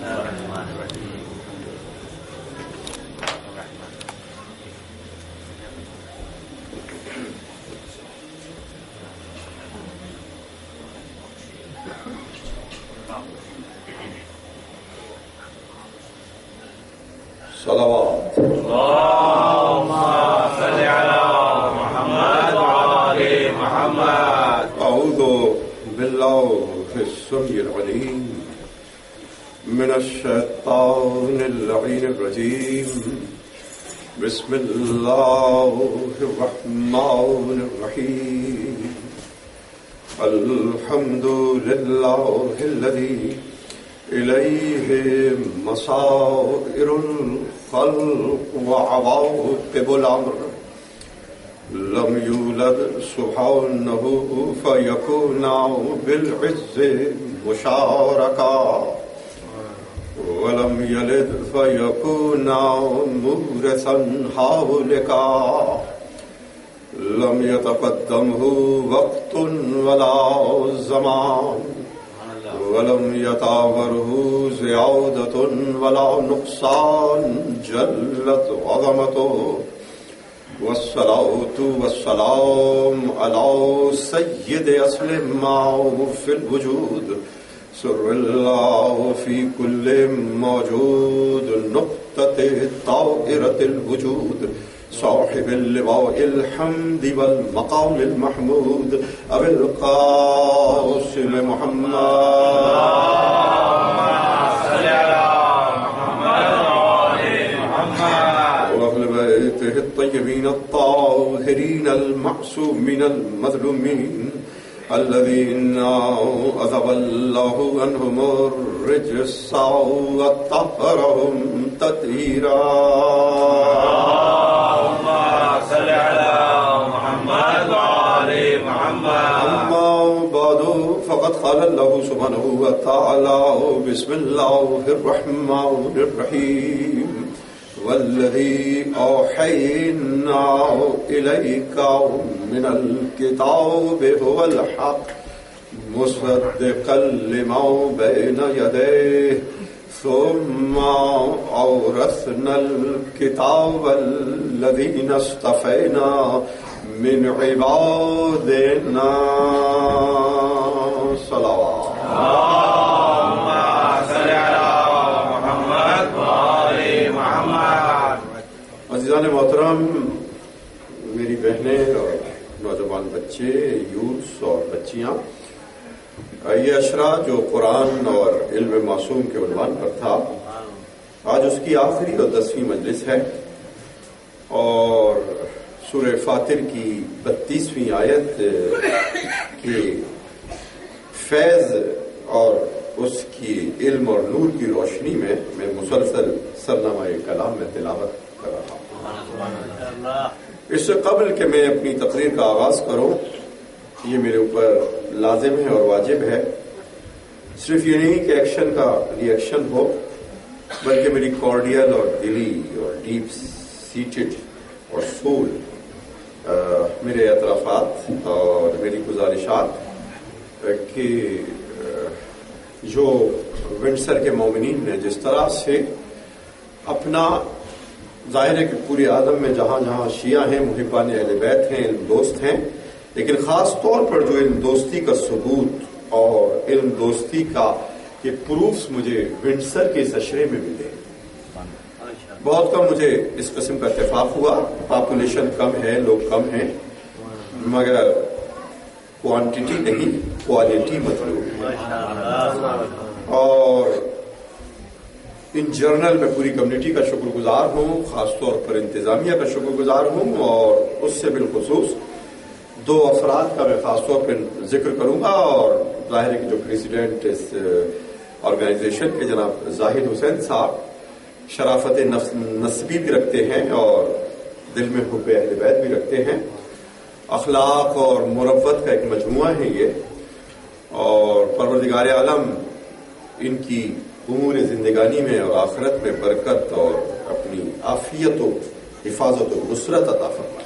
صلوات اللهم صل على محمد وعلى آل محمد. أعوذ بالله السميع العليم من الشيطان اللعين الرجيم. بسم الله الرحمن الرحيم. الحمد لله الذي إليه مصائر الخلق وعواقب الأمر. لم يولد سبحانه فيكون بالعز مشاركا، ولم يلد فيكون مورثا هالكا. لم يتقدمه وقت ولا زمان، ولم يتعاوره زيادة ولا نقصان. جلت عظمته، والصلاة والسلام على سيد أصل ما في الوجود، سر الله في كل موجود، نقطة طائرة الوجود، صاحب اللواء الحمد والمقام المحمود، أبي القاسم محمد. صل على محمد وعلى محمد. وأهل بيته الطيبين الطاهرين المعصومين المظلومين، الذين أذهب الله عنهم الرجس وطهرهم تطهيرا. صل على محمد وعلى محمد. أما بعد فقد قال الله سبحانه وتعالى: بسم الله الرحمن الرحيم. والذي أوحينا إليك من الكتاب هو الحق مصدقا لما بين يديه، ثم أورثنا الكتاب الذين اصطفينا من عبادنا. صلوات. اللهم صل على محمد وعلى محمد. عزیزان محترم، میری بہنیں اور نوجوان بچے، یوتھس اور بچیاں، یہ اشرا جو قرآن اور علم معصوم کے عنوان پر تھا، آج اس کی آخری اور 10ویں مجلس ہے، اور سورہ فاطر کی 32ویں آیت کے فیض اور اس کی علم اور نور کی روشنی میں مسلسل سرنامہ کلام میں تلاوت کر رہا ہوں۔ اس سے قبل کہ میں اپنی تقریر کا آغاز کروں، یہ میرے اوپر لازم ہے اور واجب ہے، صرف یہ نہیں کہ ایکشن کا ری ایکشن ہو، بلکہ میری کارڈیل اور دلی اور ڈیپ سیٹڈ اور سول میرے اعترافات اور میری گزارشات کہ جو ونڈسر کے مومنین نے جس طرح سے اپنا، ظاہر ہے کہ پورے عالم میں جہاں جہاں شیعہ ہیں، محبان اہل بیت ہیں، علم دوست ہیں، لیکن خاص طور پر جو علم دوستی کا ثبوت اور علم دوستی کا یہ پروفز مجھے ونڈسر کے اس اشرے میں ملے۔ بہت کم مجھے اس قسم کا اتفاق ہوا، پاپولیشن کم ہے، لوگ کم ہیں، مگر کوانٹٹی نہیں، کوالٹی مطلوب ہے۔ اور ان جرنل میں پوری کمیونٹی کا شکر گزار ہوں، خاص طور پر انتظامیہ کا شکر گزار ہوں، اور اس سے بالخصوص 2 افراد کا میں خاص طور پر ذکر کروں گا، اور ظاہر ہے کہ جو پریزیڈنٹ اس آرگنائزیشن کے جناب زاہد حسین صاحب شرافت نسبی بھی رکھتے ہیں اور دل میں حب اہل بیت بھی رکھتے ہیں، اخلاق اور مروت کا ایک مجموعہ ہے یہ، اور پروردگار عالم ان کی امور زندگانی میں اور آخرت میں برکت اور اپنی عافیت و حفاظت و نصرت عطا فرمائے۔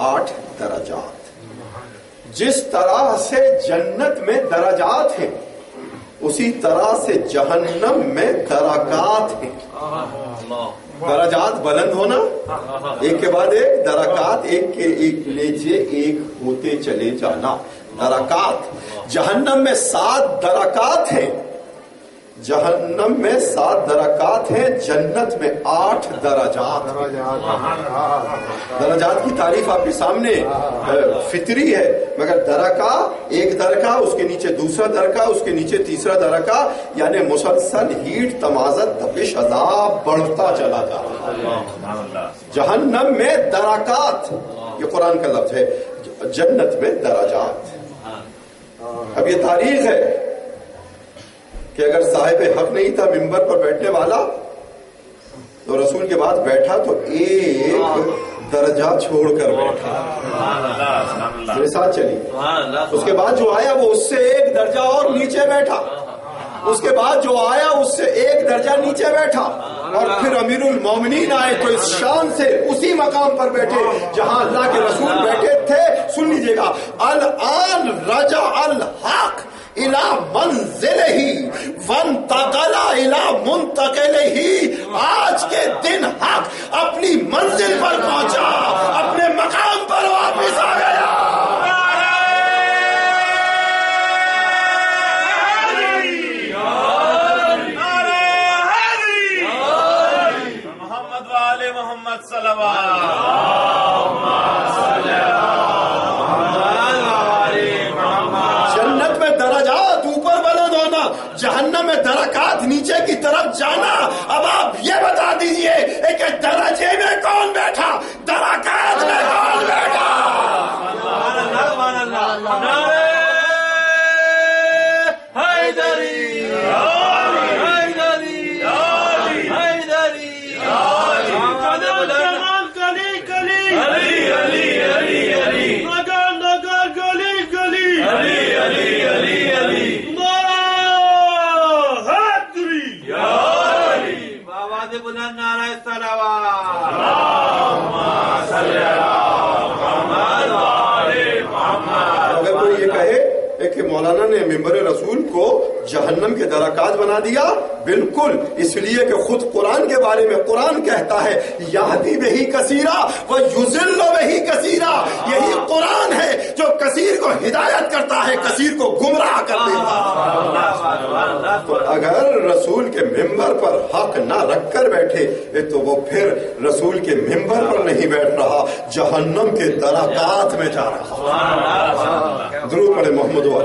8 درجات. جس طرح سے جنت میں درجات ہیں اسی طرح سے جہنم میں درکات ہیں. درجات بلند ہونا، ایک کے بعد ایک، درکات ایک کے ایک نیچے ایک ہوتے چلے جانا. درکات جہنم میں 7 درکات ہیں، جہنم میں 7 درکات ہیں، جنت میں 8 درجات. درجات کی تعریف آپ کے سامنے فطری ہے، مگر درکا ایک درکا، اس کے نیچے دوسرا درکا، اس کے نیچے تیسرا درکا، یعنی مسلسل ہیٹ تمازت تپش عذاب بڑھتا چلا جا رہا. جہنم میں درکات، یہ قرآن کا لفظ ہے، جنت میں درجات. اب یہ تاریخ ہے کہ اگر صاحب حق نہیں تھا ممبر پر بیٹھنے والا تو رسول کے بعد بیٹھا تو ایک درجہ چھوڑ کر بیٹھا. میرے ساتھ چلی. اس کے بعد جو آیا وہ اس سے ایک درجہ اور نیچے بیٹھا، اس کے بعد جو آیا اس سے ایک درجہ نیچے بیٹھا، اور پھر امیر المومنین آئے تو اس شان سے اسی مقام پر بیٹھے جہاں اللہ کے رسول بیٹھے تھے. سن لیجئے گا، الآن رجع الحق الى منزلہ وانتقل الى منتقلہ. آج کے دن حق اپنی منزل پر پہنچا، اپنے مقام پر واپس آ گیا. محمد والے محمد صلوات. جہنم میں درکات نیچے کی طرف جانا. اب آپ یہ بتا دیجئے کہ درجے میں کون بیٹھا، درکات میں کون بیٹھا؟ کہ مولانا نے ممبر رسول کو جہنم کے درکات بنا دیا، بالکل اس لیے کہ خود قرآن کے بارے میں قرآن کہتا ہے یہدی بہی کثیرا ویضل بہی کثیرا. یہی قرآن ہے جو کثیر کو ہدایت کرتا ہے، کثیر کو گمراہ کر دیتا ہے. تو اگر رسول کے ممبر پر حق نہ رکھ کر بیٹھے تو وہ پھر رسول کے ممبر پر نہیں بیٹھ رہا، جہنم کے درکات میں جا رہا. درود پڑھے محمد والے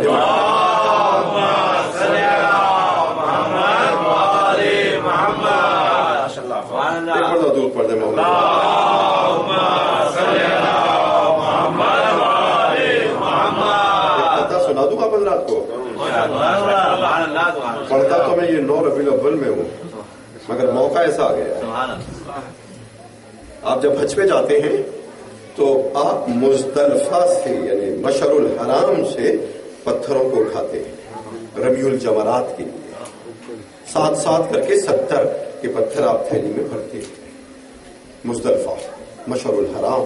دور پڑھ دے محمد. سنا دوں آپ حضرات کو، پڑھتا تو میں یہ 9 ربیع الاول میں ہوں، مگر موقع ایسا آ گیا. آپ جب حج پہ جاتے ہیں تو آپ مزدلفہ سے یعنی مشعر الحرام سے پتھروں کو اٹھاتے ہیں رمیع الجمرات کے لیے. 7 کر کے 70 کے پتھر آپ تھیلی میں بھرتے ہیں. مزدلفہ مشعر الحرام.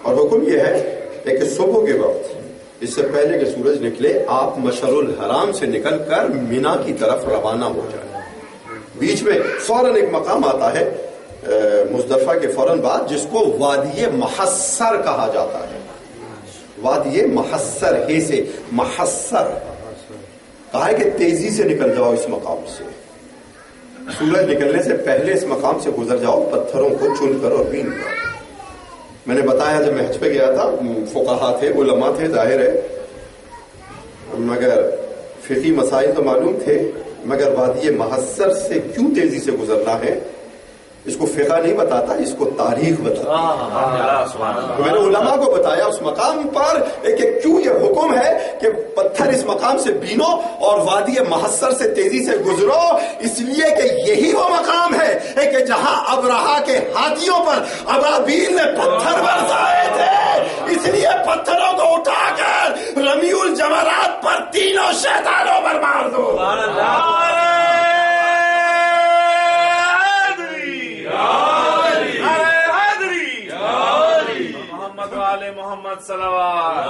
اور حکم یہ ہے کہ صبح کے وقت اس سے پہلے کہ سورج نکلے آپ مشعر الحرام سے نکل کر مینا کی طرف روانہ ہو جائیں. بیچ میں فوراً ایک مقام آتا ہے مزدلفہ کے فوراً بعد جس کو وادی محصر کہا جاتا ہے. وادی محصر ہے سے محصر کہا ہے کہ تیزی سے نکل جاؤ اس مقام سے. سورج نکلنے سے پہلے اس مقام سے گزر جاؤ، پتھروں کو چن کر اور بین کرو. میں نے بتایا جب میں حج پہ گیا تھا فقہا تھے، علماء تھے، ظاہر ہے، مگر فقہی مسائل تو معلوم تھے، مگر وادی محصر سے کیوں تیزی سے گزرنا ہے اس کو فقہ نہیں بتاتا، اس کو تاریخ بتاتا. تو میں نے علماء کو بتایا اس مقام پر کہ کیوں یہ حکم ہے کہ پتھر اس مقام سے بینو اور وادی محصر سے تیزی سے گزرو. اس لیے کہ یہی وہ مقام ہے کہ جہاں ابرہا کے ہاتھیوں پر ابابیل نے پتھر برسائے تھے. اس لیے پتھروں کو اٹھا کر رمیع الجمرات پر تینوں شیطانوں پر مار دو. محمد صلوات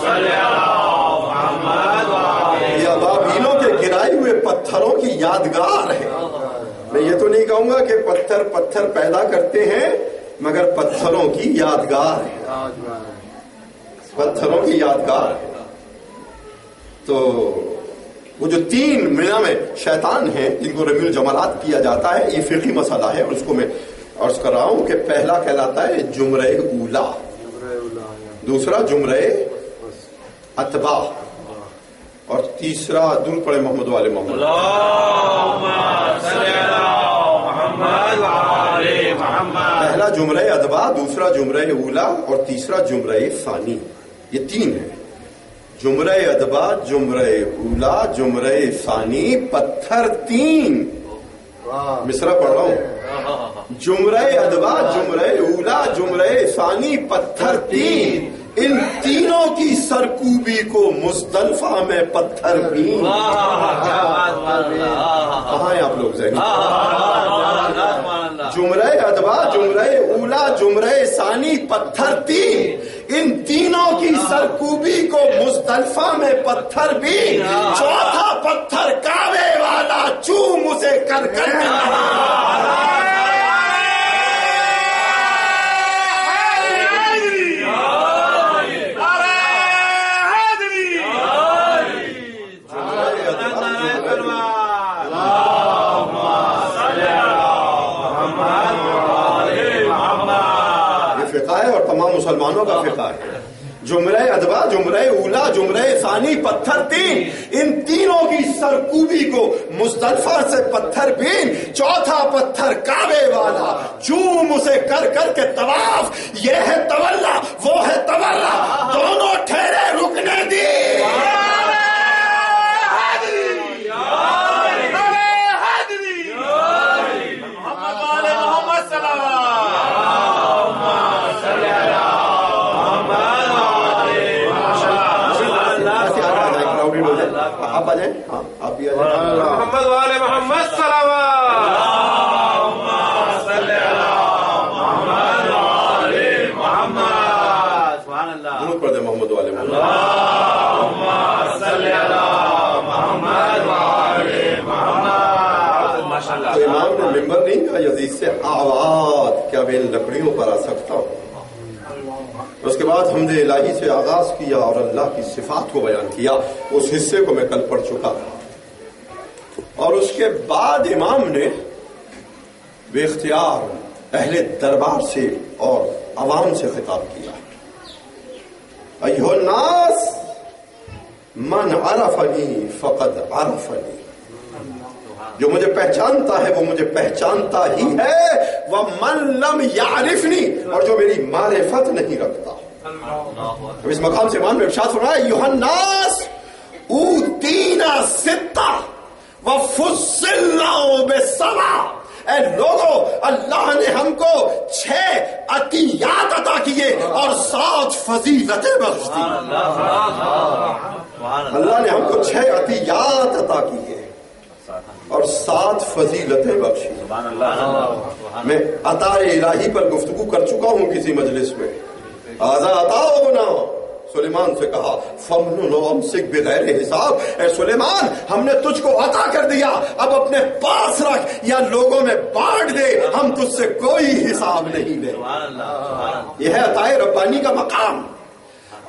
صلی اللہ محمد یہ ابابیلوں کے گرائے ہوئے پتھروں کی یادگار ہے. میں یہ تو نہیں کہوں گا کہ پتھر پیدا کرتے ہیں، مگر پتھروں کی یادگار ہے، پتھروں کی یادگار ہے. تو وہ جو 3 مینا میں شیطان ہیں جن کو رمی الجمالات کیا جاتا ہے، یہ فقہی مسئلہ ہے، اور اس کو میں عرض کر رہا ہوں کہ پہلا کہلاتا ہے جمرہ اولا، دوسرا جمرہ اتباع، اور تیسرا دور پڑے محمد والے محمد. اللہم صلی اللہ محمد وعلی محمد. پہلا جمرہ اتباع، دوسرا جمرہ اولا، اور تیسرا جمرہ ثانی. یہ 3 ہے. جمرہ اتباع، جمرہ اولا، جمرہ ثانی، پتھر 3. مصرع پڑھ رہا ہوں. جمرہ اتباع، جمرہ اولا، جمرہ ثانی، پتھر 3. ان تینوں کی سرکوبی کو مزدلفہ میں پتھر بھی. کہاں ہیں آپ لوگ ذہنی؟ جمرہ اتباع، جمرہ اولا، جمرہ ثانی، پتھر 3. ان تینوں کی سرکوبی کو مزدلفہ میں پتھر بھی. چوتھا پتھر کعبے والا چوم اسے کر کر مسلمانوں کا فقہ ہے. جمرہ اتباع، جمرہ اولا، جمرہ ثانی، پتھر 3. ان تینوں کی سرکوبی کو مزدلفہ سے پتھر بین. چوتھا پتھر کعبے والا چوم اسے کر کر کے طواف. یہ ہے تولا، وہ ہے تبرا، دونوں ٹھہرے رکنے دی. آپ آ جائیں. ہاں آپ بھی آ جائیں. محمد والے محمد صلوات صلی اللہ محمد والے محمد. سبحان اللہ. درود پڑھ دیں محمد والے محمد. صلی اللہ محمد والے محمد. ماشاءاللہ. تو امام نے ممبر نہیں کہا یزید سے آواز کیا میں ان لکڑیوں پر آ سکتا ہوں. اس کے بعد حمد الہی سے آغاز کیا اور اللہ کی صفات کو بیان کیا. اس حصے کو میں کل پڑھ چکا تھا. اور اس کے بعد امام نے بے اختیار اہل دربار سے اور عوام سے خطاب کیا. ایھا الناس من عرفنی فقد عرفنی. جو مجھے پہچانتا ہے وہ مجھے پہچانتا ہی ہے. ومن لم یعرفنی، اور جو میری معرفت نہیں رکھتا. اس مقام سے امام نے ارشاد فرمایا ایھا الناس اوتینا ستہ وفضلنا بسبع. اے لوگوں، اللہ نے ہم کو 6 عطیات عطا کیے اور 7 فضیلتیں بخش دی. اللہ نے ہم کو 6 عطیات عطا کیے اور 7 فضیلتیں بخشی. میں عطا الہی پر گفتگو کر چکا ہوں کسی مجلس میں. آزا عطاؤنا، سلیمان سے کہا فمنن وامسک بغیر حساب. اے سلیمان، ہم نے تجھ کو عطا کر دیا، اب اپنے پاس رکھ یا لوگوں میں بانٹ دے، ہم تجھ سے کوئی حساب نہیں لیں. یہ ہے عطا ربانی کا مقام.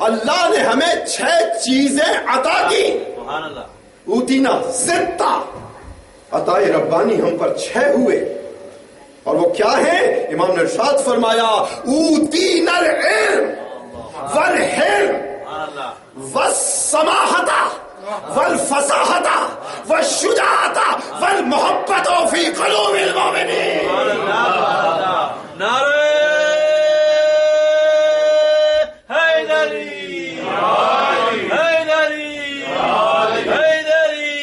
اللہ نے ہمیں 6 چیزیں عطا کی. اوتینا ستہ، عطا ربانی ہم پر 6 ہوئے. اور وہ کیا ہے؟ امام نے ارشاد فرمایا اوتینا العلم والحلم والسماحۃ والفصاحۃ والشجاعۃ والمحبۃ فی قلوب المؤمنین. نعرہ حیدری حیدری حیدری.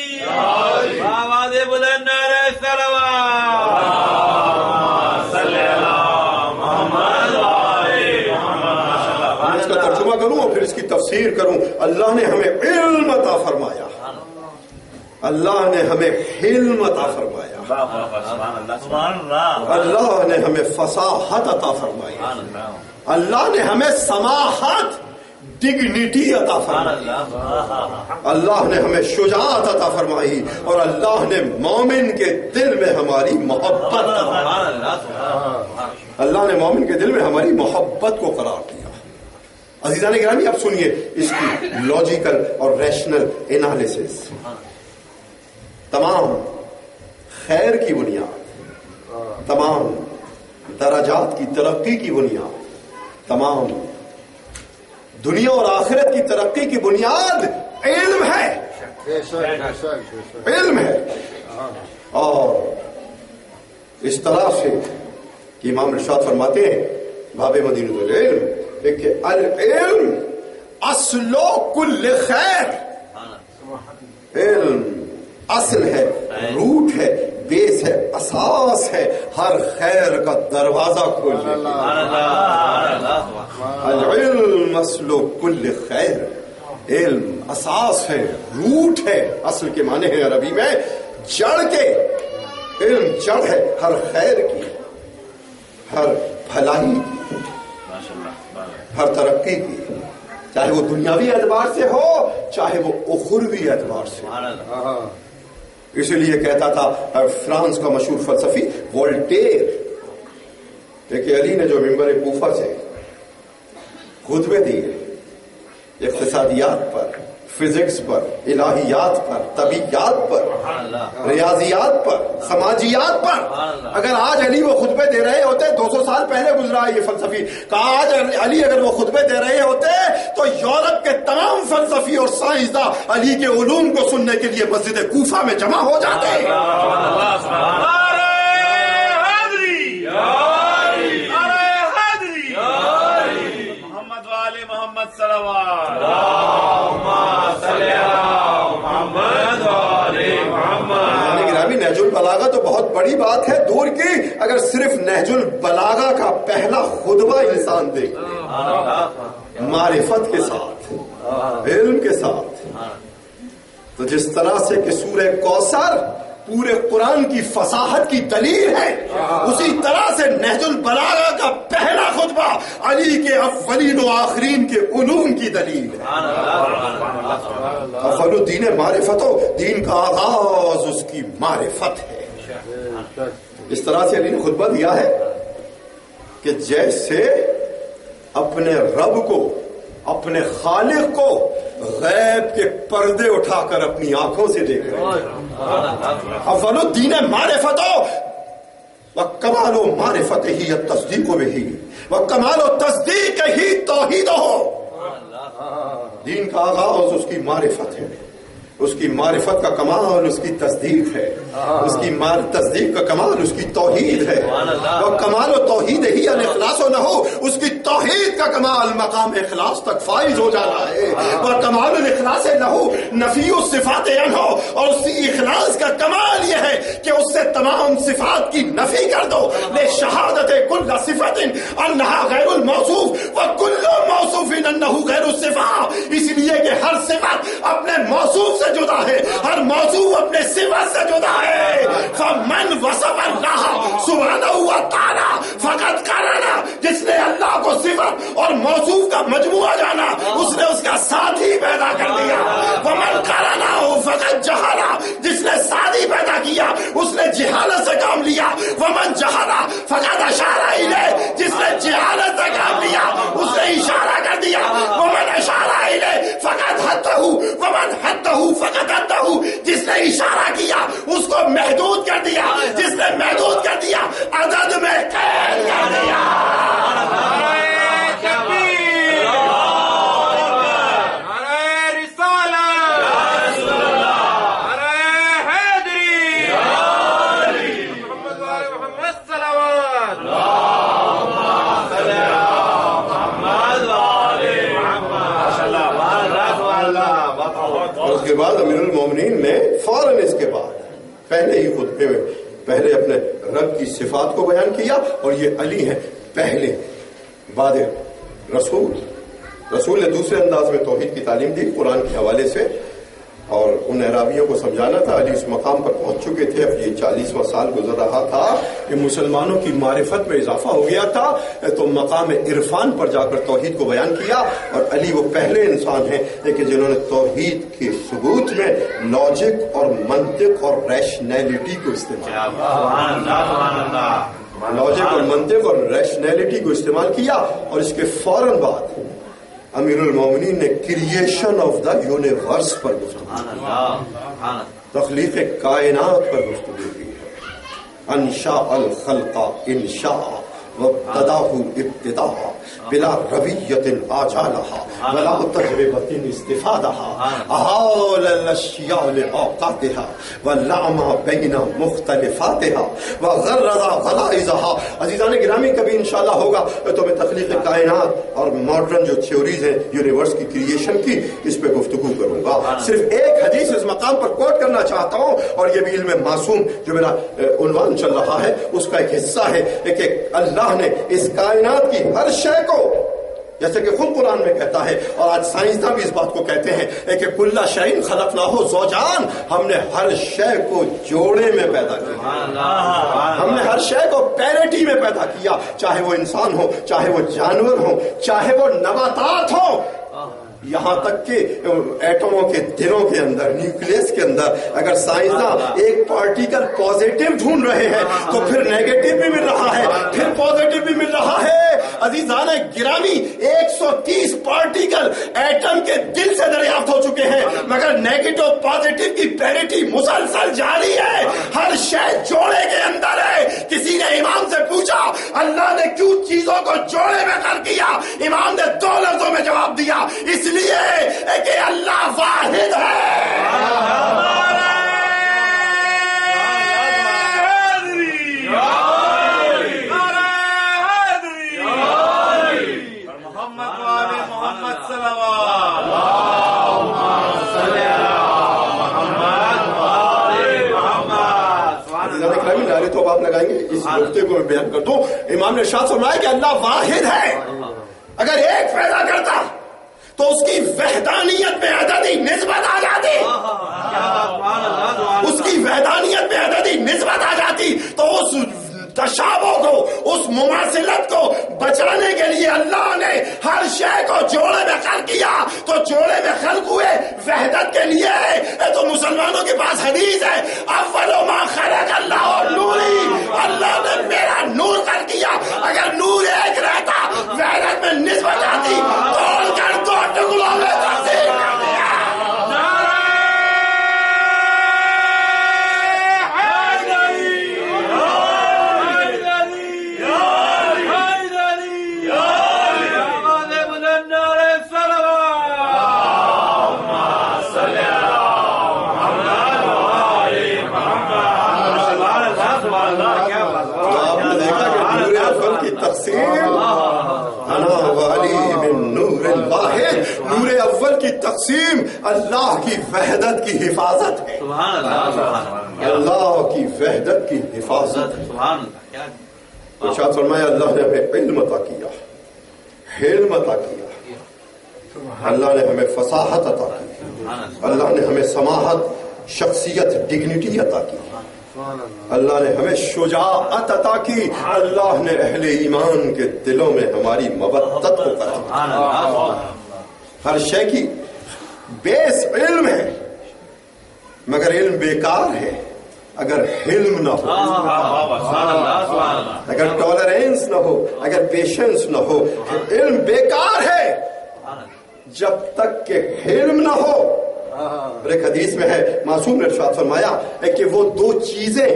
آواز بلند نعرہ صلوات صلی اللہ محمد والے محمد. میں اس کا ترجمہ کروں اور پھر اس کی تفسیر کروں. اللہ نے ہمیں علم عطا فرمایا، اللہ نے ہمیں حلم عطا فرمایا، سبحان اللہ سبحان اللہ. اللہ نے ہمیں فصاحت عطا فرمائی، اللہ نے ہمیں سماحت ڈگنیٹی عطا فرمائی, اللہ نے ہمیں شجاعت عطا فرمائی, اور اللہ نے مومن کے دل میں ہماری محبت, اللہ نے مومن کے دل میں ہماری محبت کو قرار دیا. عزیزان گرامی, اب سنیے اس کی لاجیکل اور ریشنل انالیسس. تمام خیر کی بنیاد, تمام درجات کی ترقی کی بنیاد, تمام دنیا اور آخرت کی ترقی کی بنیاد علم ہے, علم ہے. اور اس طرح سے کہ امام ارشاد فرماتے ہیں باب مدینۃ العلم کہ العلم اصل کل خیر, علم اصل ہے, روٹ ہے, بیس ہے, اساس ہے, ہر خیر کا دروازہ کھولنے کا. العلم اصل کل خیر, علم اساس ہے, روٹ ہے. اصل کے معنی ہے عربی میں جڑ کے, علم جڑ ہے ہر خیر کی, ہر بھلائی کی, ہر ترقی کی, چاہے وہ دنیاوی اعتبار سے ہو چاہے وہ اخروی اعتبار سے. اسی لیے کہتا تھا فرانس کا مشہور فلسفی وولٹیر کہ علی نے جو ممبر کوفہ سے خطبے دیے اقتصادیات پر, فزکس پر, الہیات پر, طبیعیات پر, ریاضیات پر, سماجیات پر, اگر آج علی وہ خطبے دے رہے ہوتے, 200 سال پہلے گزرا یہ فلسفی کہ آج علی اگر وہ خطبے دے رہے ہوتے تو یورپ کے تمام فلسفی اور سائنسداں علی کے علوم کو سننے کے لیے مسجد کوفہ میں جمع ہو جاتے. محمد والے محمد صلوات نہج البلاغہ تو بہت بڑی بات ہے دور کی. اگر صرف نہج البلاغہ کا پہلا خطبہ انسان دیکھے معرفت کے ساتھ, علم کے ساتھ, تو جس طرح سے کہ سورہ کوثر پورے قرآن کی فصاحت کی دلیل ہے, اسی طرح سے نہج البلاغہ کا پہلا خطبہ علی کے اولین و آخرین کے علوم کی دلیل ہے. اول الدین معرفت ہو, دین کا آغاز اس کی معرفت ہے. اس طرح سے علی نے خطبہ دیا ہے کہ جیسے اپنے رب کو, اپنے خالق کو غیب کے پردے اٹھا کر اپنی آنکھوں سے دیکھ رہے ہیں. اول الدین معرفت ہو وکمال و معرفت ہی تصدیق و بہی وکمال و تصدیق ہی توحید ہو. دین کا آغاز اس کی معرفت ہے, اس کی معرفت کا کمال اس کی تصدیق ہے, اس کی تصدیق کا کمال اس کی توحید ہے. وہ کمال و توحید ہی الاخلاص و نہ ہو, اس کی توحید کا کمال مقام اخلاص تک فائز ہو جانا ہے. وہ کمال الاخلاص نہ ہو نفی الصفات ہو, اور اس کی اخلاص کا کمال یہ ہے کہ اس سے تمام صفات کی نفی کر دو. لے شہادت کل صفت انہا غیر الموصوف و کل موصوف انہ غیر الصفات, اس لیے کہ ہر صفت اپنے موصوف سے جدا ہے, ہر موصوف اپنے صفت سے جدا ہے. فمن وصف اللہ سبحانہ و تعالی فقط کرانا, جس نے اللہ کو صفت اور موصوف کا مجموعہ جانا اس نے اس کا ساتھی پیدا کر دیا. ومن کرانا فقط جہالا, جس نے ساتھی پیدا کیا اس نے جہالت سے کام لیا. ومن جہالا فقط اشارہ الیہ, جس نے جہالت سے کام لیا اس نے اشارہ کر دیا. ومن اشارہ الیہ فقط حدہ, ومن حدہ فقط حدہ, جس نے اشارہ کیا اس کو محدود کر دیا, جس نے محدود کر دیا عدد میں قید کر دیا. اس کے بعد امیر المومنین نے فوراً اس کے بعد پہلے ہی خطبے میں پہلے اپنے رب کی صفات کو بیان کیا, اور یہ علی ہے پہلے بعد رسول نے دوسرے انداز میں توحید کی تعلیم دی قرآن کے حوالے سے. اور ان اعرابیوں کو سمجھانا تھا. علی اس مقام پر پہنچ چکے تھے, اب یہ 40واں سال گزر رہا تھا کہ مسلمانوں کی معرفت میں اضافہ ہو گیا تھا, تو مقام عرفان پر جا کر توحید کو بیان کیا. اور علی وہ پہلے انسان ہیں کہ جنہوں نے توحید کے ثبوت میں لاجک اور منطق اور ریشنیلٹی کو استعمال کیا. لاجک اور منطق اور ریشنیلٹی کو استعمال کیا. اور اس کے فوراً بعد امیر المومنین نے کریشن آف دا یونیورس پر گفتگو, تخلیق کائنات پر گفتگو کی ہے. انشاء الخلق انشاء وابتداہ ابتداء بلا رویت آجالها ولا تجربت استفادها احال الاشیاء لاوقاتها واللعم بین مختلفاتها وغرد غلائزها. عزیزان گرامی, کبھی انشاءاللہ ہوگا تو میں تخلیق کائنات اور ماڈرن جو تھیوریز ہیں یونیورس کی کریشن کی, اس پہ گفتگو کروں گا. صرف ایک حدیث اس مقام پر کوٹ کرنا چاہتا ہوں, اور یہ بھی علم معصوم جو میرا عنوان چل رہا ہے اس کا ایک حصہ ہے, کہ اللہ نے اس کائنات کی ہر شے کو, جیسے کہ خود قرآن میں کہتا ہے اور آج سائنسداں بھی اس بات کو کہتے ہیں کہ کل شیء خلقناہ زوجان, ہم نے ہر شے کو جوڑے میں پیدا کیا, ہم نے ہر شے کو پیریٹی میں پیدا کیا, چاہے وہ انسان ہو, چاہے وہ جانور ہو, چاہے وہ نباتات ہو, یہاں تک کہ ایٹموں کے دلوں کے اندر, نیوکلیس کے اندر اگر سائنسداں ایک پارٹیکل پازیٹیو ڈھونڈ رہے ہیں تو پھر نیگیٹو بھی مل رہا ہے, پھر پازیٹیو بھی مل رہا ہے. عزیزان گرامی, 130 پارٹیکل ایٹم کے دل سے دریافت ہو چکے ہیں, مگر نیگیٹو پازیٹیو کی پیریٹی مسلسل جاری ہے. ہر شے جوڑے کے اندر ہے. کسی نے امام سے پوچھا اللہ نے کیوں چیزوں کو جوڑے میں کر کیا, امام نے 2 لفظوں میں جواب دیا, اس لیے کہ اللہ واحد ہے. تو آپ لگائیں گے اس نقطے کو میں بیان کر دوں. امام نے ارشاد فرمایا کہ اللہ واحد ہے. اگر ایک پیدا کرتا تو اس کی وحدانیت میں عددی نسبت آ جاتی, اس کی وحدانیت میں عددی نسبت آ جاتی, تو اس تشابہ کو, اس مماثلت کو بچانے کے لیے اللہ نے ہر شے کو جوڑے میں خلق کیا. تو جوڑے میں خلق ہوئے وحدت کے لیے. تو مسلمانوں کے پاس حدیث ہے, اول ما خلق اللہ نوری, اللہ نے میرا نور خلق کیا. اگر نور ایک رہتا وحدت میں نسبت آتی, توڑ کر 2 ٹکڑوں میں تقسیم کر دیا. نور اول کی تقسیم اللہ کی وحدت کی حفاظت ہے. اللہ کی وحدت کی حفاظت. ارشاد فرمایا اللہ نے ہمیں علم عطا کیا, حلم عطا کیا, اللہ نے ہمیں فصاحت عطا کی, اللہ نے ہمیں سماحت, شخصیت, ڈگنیٹی عطا کی, اللہ نے ہمیں شجاعت عطا کی, اللہ نے اہل ایمان کے دلوں میں ہماری مودت کو قرار. ہر شے کی بیس علم ہے, مگر علم بیکار ہے اگر حلم نہ ہو, اگر ٹالرینس نہ ہو, اگر پیشنس نہ ہو. علم بیکار ہے جب تک کہ حلم نہ ہو. اور ایک حدیث میں ہے, معصوم نے ارشاد فرمایا کہ وہ 2 چیزیں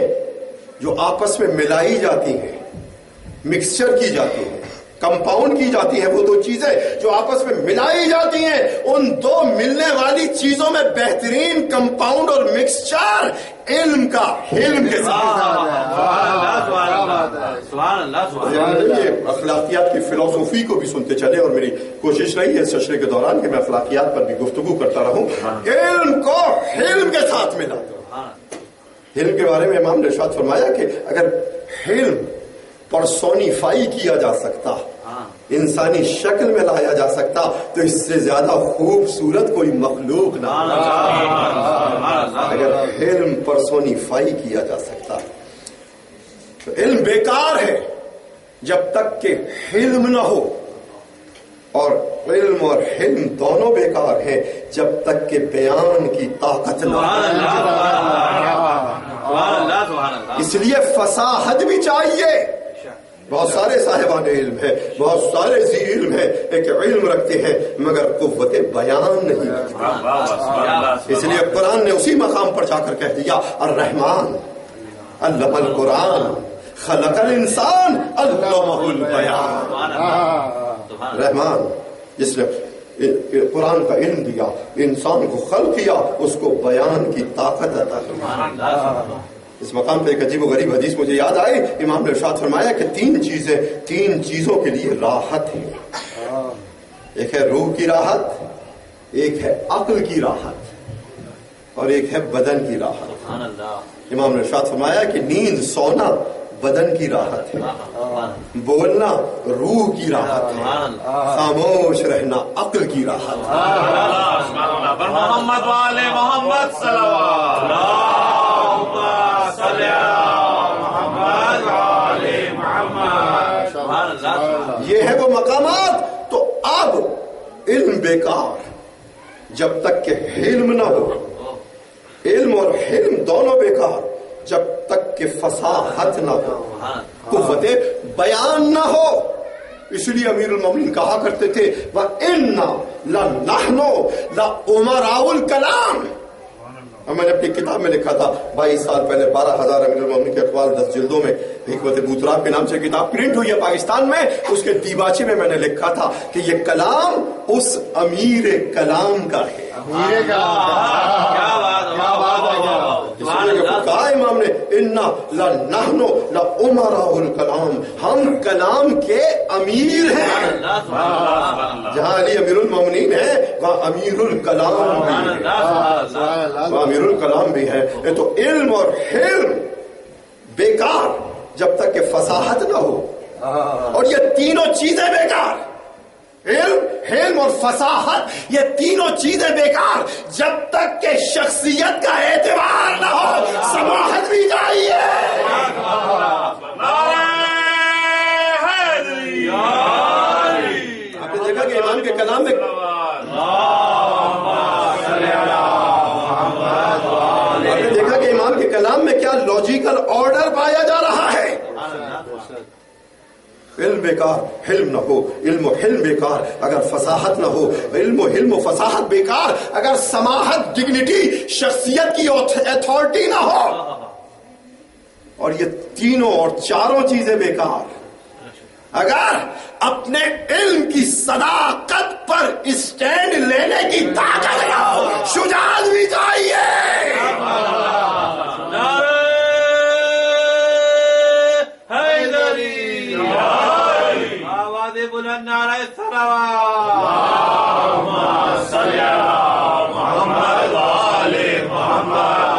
جو آپس میں ملائی جاتی ہیں, مکسچر کی جاتی ہیں, کمپاؤنڈ کی جاتی ہیں, وہ 2 چیزیں جو آپس میں ملائی جاتی ہیں, ان 2 ملنے والی چیزوں میں بہترین کمپاؤنڈ اور مکسچر علم کا, علم کے ساتھ. یہ اخلاقیات کی فلسفی کو بھی سنتے چلے, اور میری کوشش رہی ہے اس سلسلے کے دوران کہ میں اخلاقیات پر بھی گفتگو کرتا رہوں. علم کو علم کے ساتھ ملا. علم کے بارے میں امام نے ارشاد فرمایا کہ اگر علم پرسونیفائی کیا جا سکتا انسانی شکل میں لایا جا سکتا تو اس سے زیادہ خوبصورت کوئی مخلوق نہ، اگر علم پرسونیفائی کیا جا سکتا تو علم بیکار ہے جب تک کہ حلم نہ ہو، اور علم اور حلم دونوں بیکار ہیں جب تک کہ بیان کی طاقت نہ ہو۔ اس لیے فصاحت بھی چاہیے۔ بہت سارے صاحبان علم ہیں، بہت سارے ذی علم ہیں کہ علم رکھتے ہیں مگر قوت بیان نہیں رکھتے۔ اس لیے قرآن نے اسی مقام پر جا کر کہہ دیا الرحمن علم القرآن خلق الانسان علمہ البیان۔ رحمان جس نے قرآن کا علم دیا، انسان کو خلق کیا، اس کو بیان کی طاقت عطا کی۔ اس مقام پہ ایک عجیب و غریب حدیث مجھے یاد آئی۔ امام نے ارشاد فرمایا کہ تین چیزوں کے لیے راحت ہے، ایک ہے روح کی راحت، ایک ہے عقل کی راحت، اور ایک ہے بدن کی راحت۔ امام نے ارشاد فرمایا کہ نیند سونا بدن کی راحت ہے، بولنا روح کی راحت ہے، خاموش رہنا عقل کی راحت ہے۔ محمد والے محمد صلوات یہ ہے وہ مقامات۔ تو اب علم بیکار جب تک کہ حلم نہ ہو، علم اور حلم دونوں بیکار جب تک کہ فصاحت نہ ہو، قوت بیان نہ ہو۔ اس لیے امیر المومنین کہا کرتے تھے وَإِنَّا لَنَحْنُ لَأُمَرَاءُ الْكَلَامِ۔ اور میں نے اپنی کتاب میں لکھا تھا 22 سال پہلے 12,000 امیر المومنین کے اقوال 10 جلدوں میں حکمت بوتراب کے نام سے کتاب پرنٹ ہوئی ہے پاکستان میں۔ اس کے دیباچے میں میں نے لکھا تھا کہ یہ کلام اس امیر کلام کا ہے۔ کہا امام نے انا لنحن لامراء الکلام، ہم کلام کے امیر ہیں۔ جہاں علی امیر المومنین ہے وہاں امیر الکلام بھی ہے، وہاں امیر الکلام بھی ہے۔ تو علم اور حلم بیکار جب تک کہ فصاحت نہ ہو، اور یہ تینوں چیزیں بیکار، علم حلم اور فصاحت، یہ تینوں چیزیں بیکار جب تک کہ شخصیت کا اعتبار نہ ہو۔ سماحت بھی چاہیے۔ آپ نے دیکھا کہ امام کے کلام میں کلام میں کیا لاجیکل آرڈر پایا جا رہا ہے۔ علم بیکار حلم نہ ہو، علم و حلم بیکار اگر فصاحت نہ ہو، علم و فصاحت بیکار اگر سماحت ڈگنیٹی شخصیت کی اتھارٹی نہ ہو، اور یہ تینوں اور چاروں چیزیں بیکار اگر اپنے علم کی صداقت پر اسٹینڈ لینے کی طاقت نہ ہو۔ شجاعت بھی چاہیے۔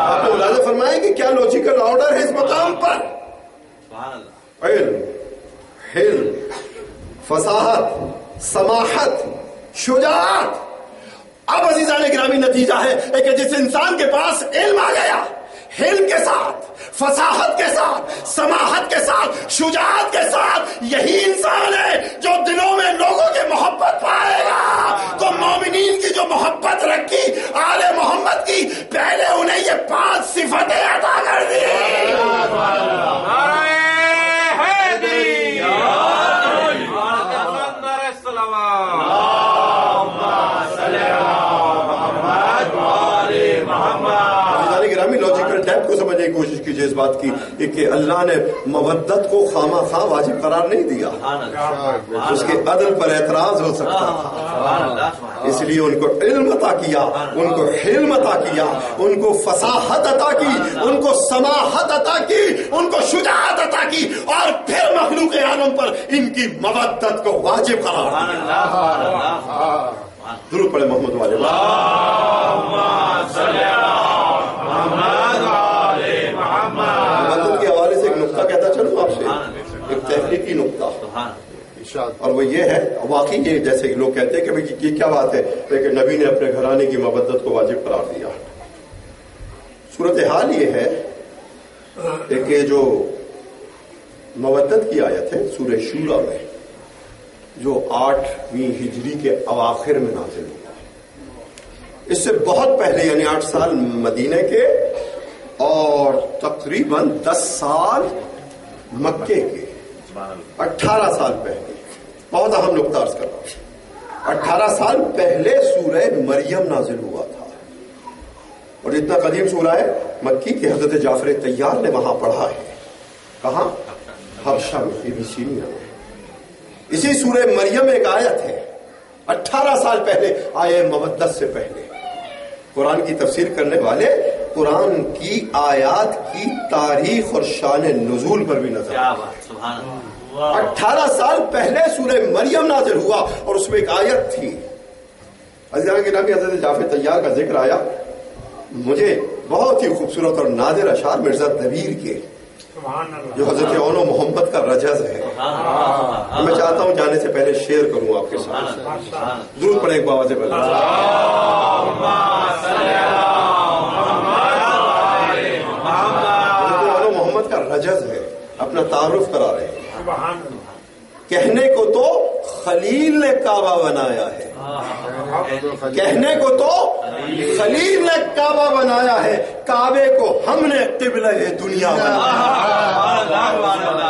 آپ نے ملاحظہ فرمائیں کہ کیا لاجیکل آرڈر ہے اس مقام پر؟ علم حلم فصاحت سماحت شجاعت۔ اب عزیزان گرامی نتیجہ ہے کہ جس انسان کے پاس علم آ گیا، حلم کے ساتھ فصاحت کے ساتھ سماحت کے ساتھ شجاعت کے ساتھ، یہی انسان ہے جو دلوں میں لوگوں کی محبت پائے گا۔ تو مومنین کی جو محبت رکھی آل محمد کی، پہلے انہیں یہ 5 صفتیں عطا کر دی۔ کو سمجھنے کی کوشش کیجیے اس بات کی کہ اللہ نے مودت کو خواہ خواہ واجب قرار نہیں دیا، اس کے عدل پر اعتراض ہو سکتا تھا، اس لیے ان کو علم عطا کیا، ان کو حلم عطا کیا، ان کو فصاحت عطا کی، ان کو سماحت عطا کی، ان کو شجاعت عطا کی، اور پھر مخلوق عالم پر ان کی مودت کو واجب قرار دیا۔ درود پڑھے محمد والے مدد کے حوالے سے ایک نقطہ کہتا چلوں آپ سے، ایک تحقیقی نقطہ۔ اور وہ یہ ہے واقعی یہ جیسے کہ لوگ کہتے ہیں کہ یہ کیا بات ہے کہ نبی نے اپنے گھرانے کی مودت کو واجب قرار دیا. صورتحال یہ ہے کہ جو مودت کی آیت ہے سورہ شورا میں جو 8ویں ہجری کے اواخر میں نازل ہوا، اس سے بہت پہلے یعنی 8 سال مدینے کے اور تقریباً 10 سال مکے کے، 18 سال پہلے. بہت اہم نقطہ عرض کر رہا ہوں. 18 سال پہلے سورہ مریم نازل ہوا تھا، اور اتنا قدیم سورہ ہے مکی کہ حضرت جعفر طیار نے وہاں پڑھا ہے. کہاں؟ حبشہ میں، ابیسینیا میں. اسی سورہ مریم ایک آیت ہے 18 سال پہلے آیہ مودت سے پہلے. قرآن کی تفسیر کرنے والے قرآن کی آیات کی تاریخ اور شان نزول پر بھی نظر 18 سال پہلے سورہ مریم نازل ہوا اور اس میں ایک آیت تھی. عزیزان کے نامی حضرت جعفر طیار کا ذکر آیا. مجھے بہت ہی خوبصورت اور نادر اشعار مرزا دبیر کے جو حضرت اون و محمد کا رجز ہے، میں چاہتا ہوں جانے سے پہلے شیئر کروں آپ کے ساتھ. ضرور پڑھیں ایک باواز پہلے. محمد کا رجز ہے، اپنا تعارف کرا رہے ہیں. کہنے کو تو خلیل نے کعبہ بنایا ہے، کہنے کو تو خلیل نے کعبہ بنایا ہے، کعبے کو ہم نے قبلہ دنیا بنایا.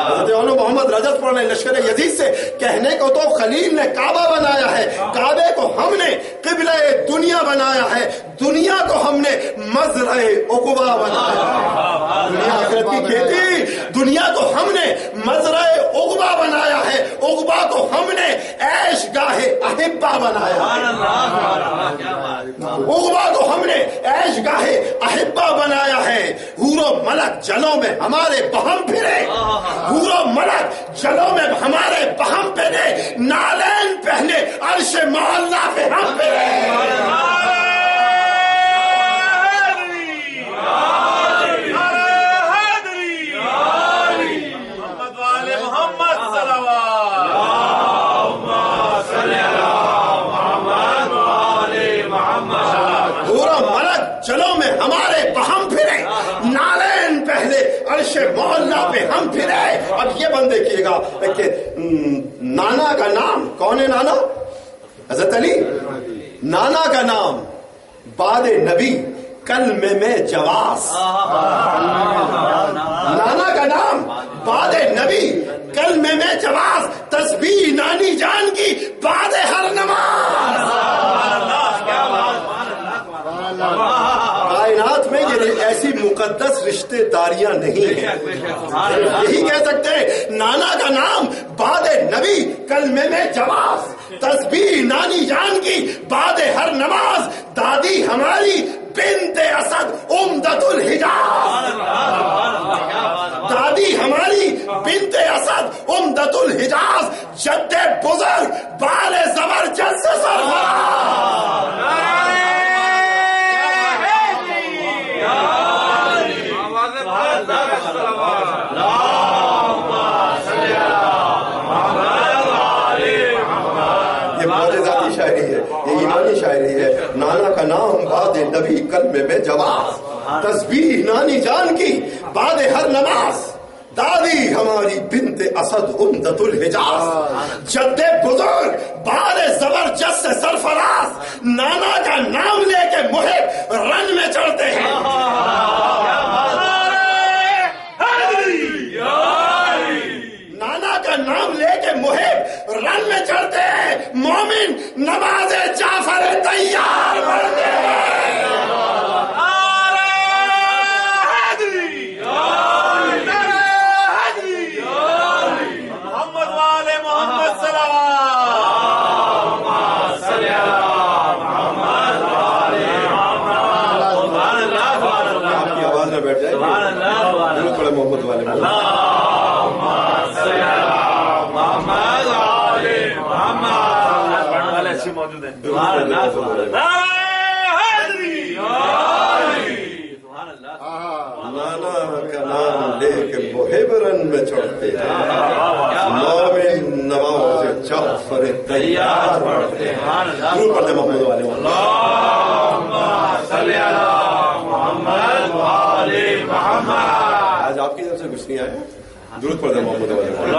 حضرت محمد رجت پڑھ رہے لشکر یزید سے. کہنے کو تو خلیل نے کعبہ بنایا ہے، کعبے کو ہم نے قبلہ دنیا بنایا ہے، دنیا کو ہم نے مزرع عقبہ بنایا ہے. دنیا آخرت کی کھیتی، دنیا کو ہم نے مزرع عقبہ بنایا ہے، عقبہ کو ہم نے عیش گاہ احبہ بنایا ہے. عقبہ کو ہم نے عیش گاہ احبہ بنایا ہے. حور و ملک جلوں میں ہمارے بہم پھرے، حور و ملک جلوں میں ہمارے بہم پھرے، نالین پہنے عرش معلیٰ پہ ہم پھرے. چلو میں ہمارے بہم پھرے، نالین پہلے عرش معلیٰ پہ ہم پھرے. اب یہ بند دیکھیے گا کہ نانا کا نام کون ہے؟ نانا حضرت علی. نانا کا نام بعد نبی کلمے میں جواز. نانا کا نام بعد نبی کلمے میں جواز، تسبیح نانی جان کی بعد ہر نماز. کائنات میں یہ ایسی مقدس رشتے داریاں نہیں ہیں. یہی کہہ سکتے ہیں نانا کا نام بعد نبی کلمے میں جواز، تسبیح نانی جان کی بعد ہر نماز، دادی ہماری بنت اسد عمدۃ الحجاز. دادی ہماری بنت اسد عمدۃ الحجاز، جد بزرگ بال زبرجد سے سرفراز. یہ معجزاتی شاعری ہے، یہ ایمانی شاعری ہے. نانا کا نام بعد نبی کلمے میں جواز، تسبیح نانی جان کی بعد ہر نماز، دادی ہماری بنت اسد عمدۃ الحجاز، جد بزرگ بال زبرجد سے سرفراز. نانا کا نام لے کے محب رن میں چڑھتے ہیں. نانا کا نام لے کے محب رن میں چڑھتے ہیں، مومن نماز جعفر طیار پڑھتے ہیں. محمد والے محمد آپ کی آواز میں بیٹھ جائے بڑے محمد والے موجود ہے. نانا کا نام لے کے محب رن میں چڑھتے ہیں، مومن نماز ضرور پڑھتے محمد والے محمد. آج آپ کی طرف سے کچھ نہیں آیا, ضرور پڑھتے محمد والے محمد.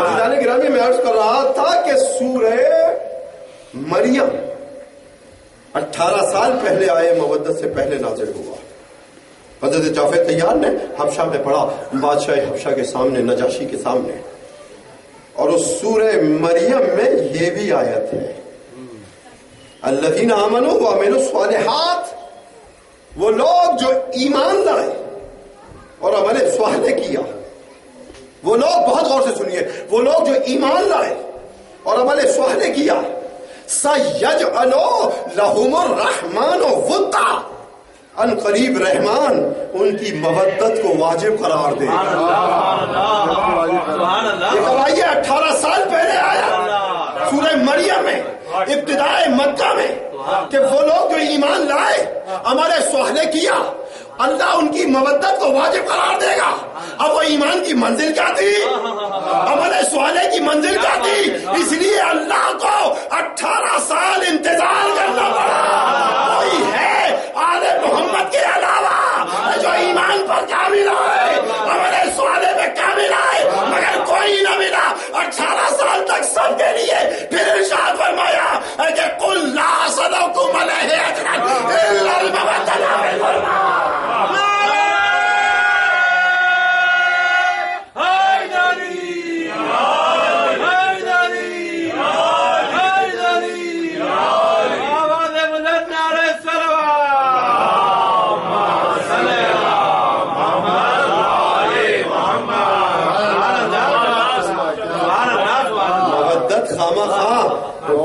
عزیزان گرامی, میں عرض کر رہا تھا کہ سورہ مریم 18 سال پہلے آئے مودت سے پہلے نازل ہوا. حضرت جعفر طیار نے حبشہ میں پڑھا, بادشاہ حبشہ کے سامنے, نجاشی کے سامنے, اور اس سورہ مریم میں یہ بھی آیت ہے, الذین آمنوا وعملوا الصالحات, وہ لوگ جو ایمان لائے اور عمل صالح کیا, وہ لوگ, بہت غور سے سنیے, وہ لوگ جو ایمان لائے اور عمل صالح کیا, سَيَجْعَلُ لَهُمُ الرَّحْمَنُ وُدًّا, ان قریب رحمان ان کی مودت کو واجب قرار دے گا. یہ کب آئیے؟ 18 سال پہلے آیا سورہ مریم میں, ابتدائے مکہ میں, کہ وہ لوگ جو ایمان لائے, عمل صالح کیا, اللہ ان کی مودت کو واجب قرار دے گا. اب وہ ایمان کی منزل کیا تھی, عمل صالح کی منزل کیا تھی, اس لیے اللہ کو 18 سال انتظار کرنا پڑا. کوئی ہے آل محمد کے علاوہ جو ایمان پر کامل آئے, عمل صالح میں کامل آئے, مگر کوئی نہ ملا. 18 سال تک سب کے لیے. پھر ارشاد فرمایا کہ قل لا اسألکم علیہ اجرا الا المودۃ فی القربى.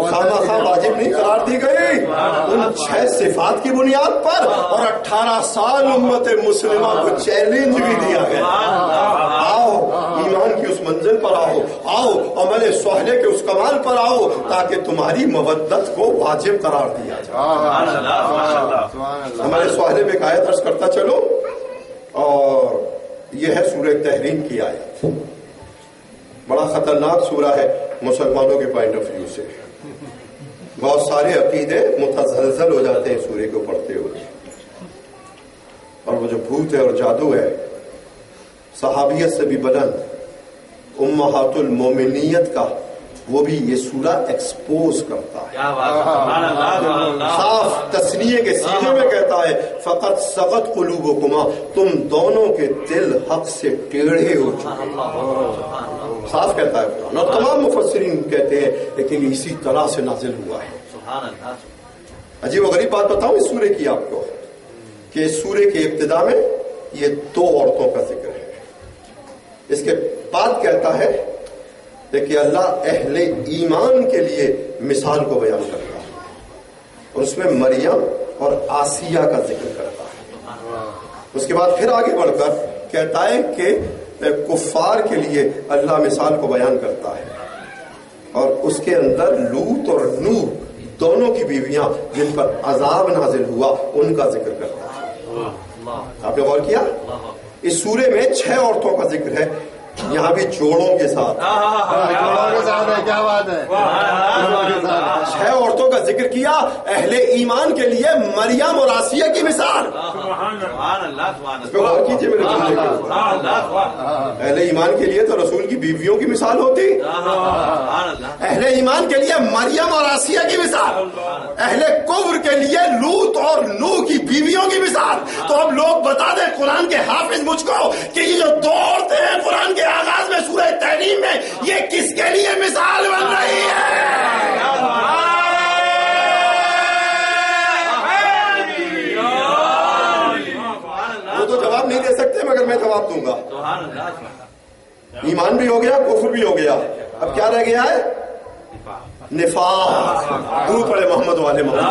خواہ واجب نہیں قرار دی گئی, ان 6 صفات کی بنیاد پر, اور 18 سال امت مسلمہ کو چیلنج بھی دیا گیا, آؤ ایمان کی اس منزل پر آؤ, آؤ عمل صالح کے اس کمال پر آؤ, تاکہ تمہاری مودت کو واجب قرار دیا جائے. عمل صالح میں آیت عرض کرتا چلو, اور یہ ہے سورہ تحریم کی آیت. بڑا خطرناک سورہ ہے مسلمانوں کے پوائنٹ آف ویو سے. بہت سارے عقیدے متزلزل ہو جاتے ہیں سورے کو پڑھتے ہوئے, اور وہ جو بھوت ہے اور جادو ہے, صحابیت سے بھی بلند, امہات المومنیت کا, وہ بھی یہ سورہ ایکسپوز کرتا ہے. صاف تثنیے کے سیدھے میں کہتا ہے فقط سقط قلوبکما, تم دونوں کے دل حق سے ٹیڑھے ہو چکے. صاف کہتا ہے قرآن, اور تمام مفسرین کہتے ہیں لیکن اسی طرح سے نازل ہوا ہے. عجیب و غریب بات بتاؤں اس سورے کی آپ کو, کہ اس سورے کے ابتدا میں یہ 2 عورتوں کا ذکر ہے. اس کے بعد کہتا ہے کہ اللہ اہل ایمان کے لیے مثال کو بیان کرتا ہے, اور اس میں مریم اور آسیہ کا ذکر کرتا ہے. اس کے بعد پھر آگے بڑھ کر کہتا ہے کہ کفار کے لیے اللہ مثال کو بیان کرتا ہے, اور اس کے اندر لوط اور نوح دونوں کی بیویاں جن پر عذاب نازل ہوا ان کا ذکر کرتا ہے. آپ نے غور کیا؟ اس سورے میں 6 عورتوں کا ذکر ہے, یہاں بھی جوڑوں کے ساتھ. کیا بات ہے, 6 عورتوں کا ذکر کیا. اہل ایمان کے لیے مریم اور آسیہ کی مثال. اس پہ غور کیجیے میرے جملے کو. اہل ایمان کے لیے تو رسول کی بیویوں کی مثال ہوتی, اہل ایمان کے لیے مریم اور آسیہ کی مثال, اہل کفر کے لیے لوط اور نوح کی بیویوں کی مثال. تو اب لوگ بتا دیں قرآن کے حافظ مجھ کو کہ یہ جو 2 عورتیں ہیں قرآن کے آغاز میں سورہ تحریم میں, یہ کس کے لیے مثال بن رہی ہے؟ وہ تو جواب نہیں دے سکتے, مگر میں جواب دوں گا. ایمان بھی ہو گیا, کفر بھی ہو گیا, اب کیا رہ گیا ہے؟ نفاق. درود پڑھے محمد والے محمد.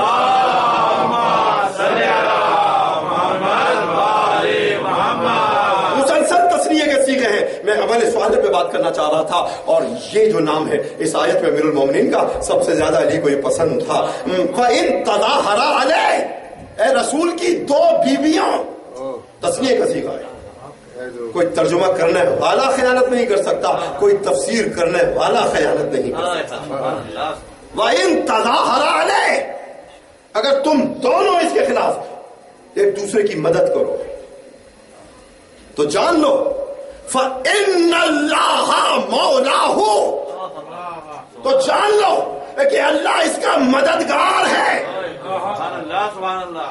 میں عمل صالح پہ بات کرنا چاہ رہا تھا, اور یہ جو نام ہے اس آیت میں امیر المومنین کا سب سے زیادہ علی کو یہ پسند تھا. فَإِن تَظَاهَرَ عَلَيْهِ, اے رسول کی 2 بیویاں, تسنیہ کا صیغہ ہے, کوئی ترجمہ کرنے والا خیانت نہیں کر سکتا، کوئی تفسیر کرنے والا خیانت نہیں کر سکتا۔ وَإِن تَظَاهَرَ عَلَيْهِ، اگر تم دونوں اس کے خلاف ایک دوسرے کی مدد کرو تو جان لو فَإِنَّ اللَّهَ مَوْلَاهُ، تو جان لو کہ اللہ اس کا مددگار ہے۔ سبحان اللہ۔